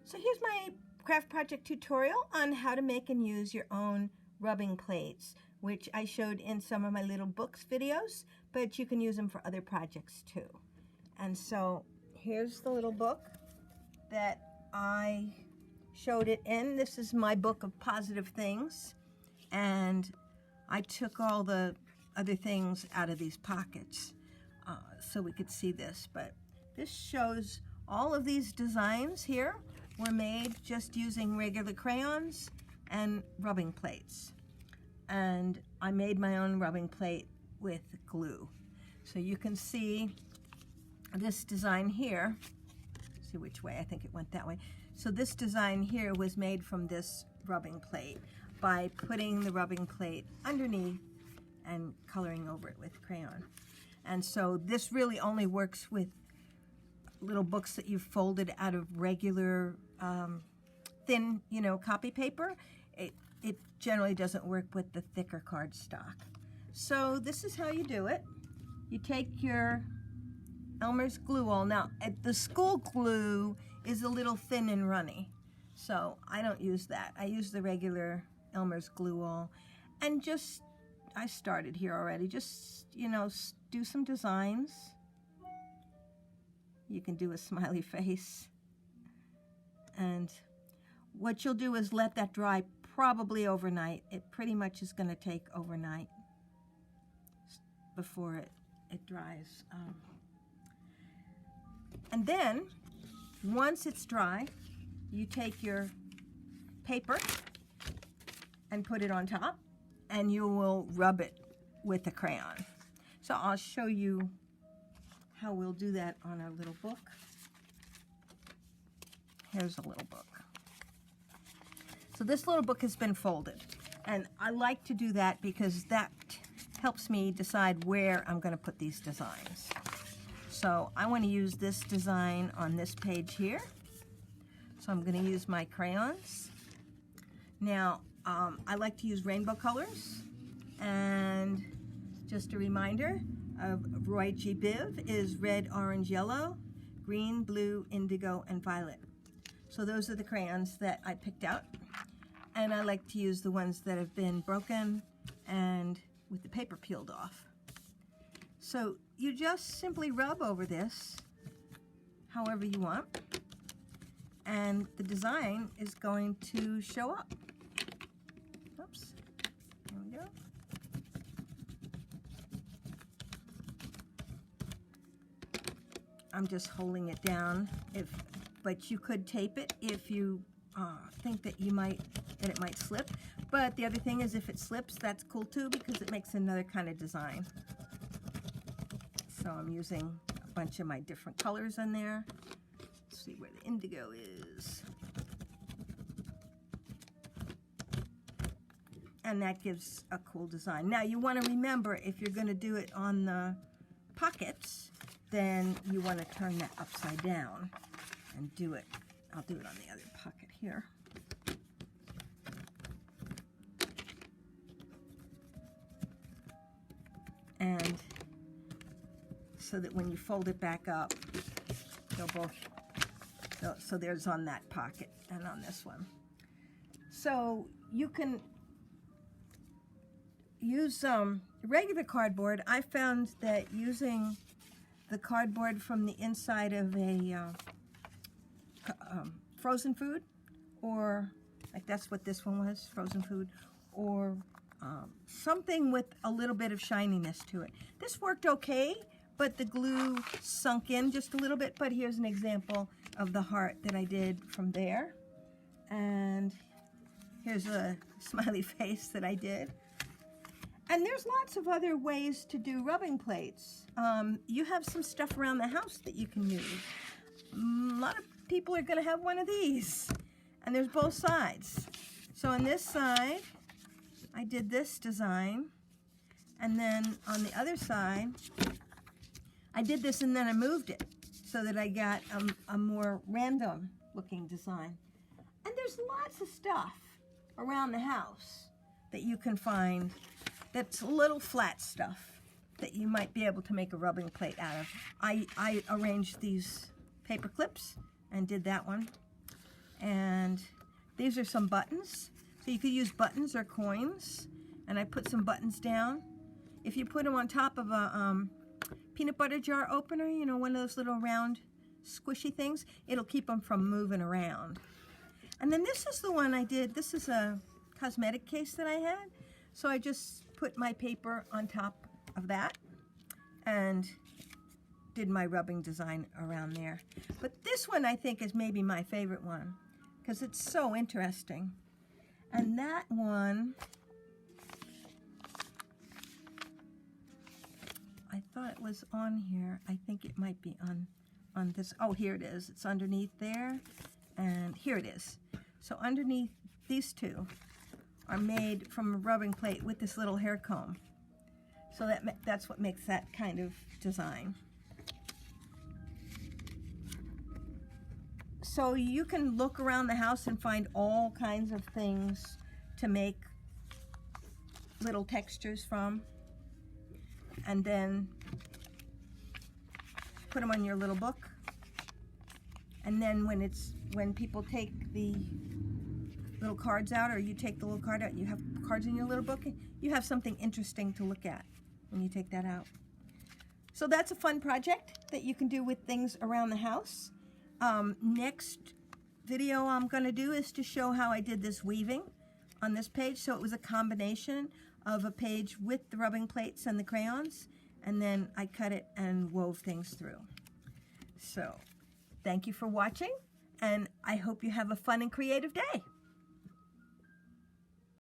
So here's my craft project tutorial on how to make and use your own rubbing plates, which I showed in some of my little books videos, but you can use them for other projects too. And so here's the little book that I showed it in. This is my book of positive things, and I took all the other things out of these pockets so we could see this, but this shows all of these designs here were made just using regular crayons and rubbing plates. And I made my own rubbing plate with glue. So you can see this design here. See which way, I think it went that way. So this design here was made from this rubbing plate by putting the rubbing plate underneath and coloring over it with crayon. And so this really only works with little books that you've folded out of regular thin, copy paper. It generally doesn't work with the thicker cardstock. So this is how you do it. You take your Elmer's glue all. Now, the school glue is a little thin and runny, so I don't use that. I use the regular Elmer's glue all, and I started here already. Just, do some designs. You can do a smiley face. And what you'll do is let that dry probably overnight. It pretty much is going to take overnight before it dries. And then, once it's dry, you take your paper and put it on top, and you will rub it with the crayon. So I'll show you how we'll do that on our little book. Here's a little book. So this little book has been folded, and I like to do that because that helps me decide where I'm going to put these designs. So I want to use this design on this page here. So I'm going to use my crayons. Now, I like to use rainbow colors, and just a reminder of Roy G. Biv is red, orange, yellow, green, blue, indigo, and violet. So those are the crayons that I picked out, and I like to use the ones that have been broken and with the paper peeled off. So you just simply rub over this however you want, and the design is going to show up. Oops, there we go. I'm just holding it down, but you could tape it if you think that it might slip. But the other thing is, if it slips, that's cool too, because it makes another kind of design. So I'm using a bunch of my different colors in there. Let's see where the indigo is. And that gives a cool design. Now you want to remember, if you're going to do it on the pockets, then you want to turn that upside down and do it. I'll do it on the other pocket here. And so that when you fold it back up, they'll both, so there's on that pocket and on this one. So you can use regular cardboard. I found that using the cardboard from the inside of a frozen food, or like that's what this one was, frozen food, or something with a little bit of shininess to it. This worked okay, but the glue sunk in just a little bit. But here's an example of the heart that I did from there. And here's a smiley face that I did. And there's lots of other ways to do rubbing plates. You have some stuff around the house that you can use. A lot of people are going to have one of these. And there's both sides. So on this side, I did this design. And then on the other side, I did this and then I moved it so that I got a more random looking design. And there's lots of stuff around the house that you can find that's little flat stuff that you might be able to make a rubbing plate out of. I arranged these paper clips and did that one. And these are some buttons. So you could use buttons or coins. And I put some buttons down. If you put them on top of a peanut butter jar opener, you know, one of those little round squishy things, it'll keep them from moving around. And then this is the one I did. This is a cosmetic case that I had. So I just put my paper on top of that and did my rubbing design around there. But this one I think is maybe my favorite one because it's so interesting. And that one, I thought it was on here. I think it might be on this. Oh, here it is. It's underneath there. And here it is. So underneath these two are made from a rubbing plate with this little hair comb. So that's what makes that kind of design. So you can look around the house and find all kinds of things to make little textures from. And then put them on your little book. And then when people take the little cards out, or you take the little card out, you have cards in your little book, you have something interesting to look at when you take that out. So that's a fun project that you can do with things around the house. Next video I'm going to do is to show how I did this weaving on this page. So it was a combination of a page with the rubbing plates and the crayons, and then I cut it and wove things through. So thank you for watching, and I hope you have a fun and creative day.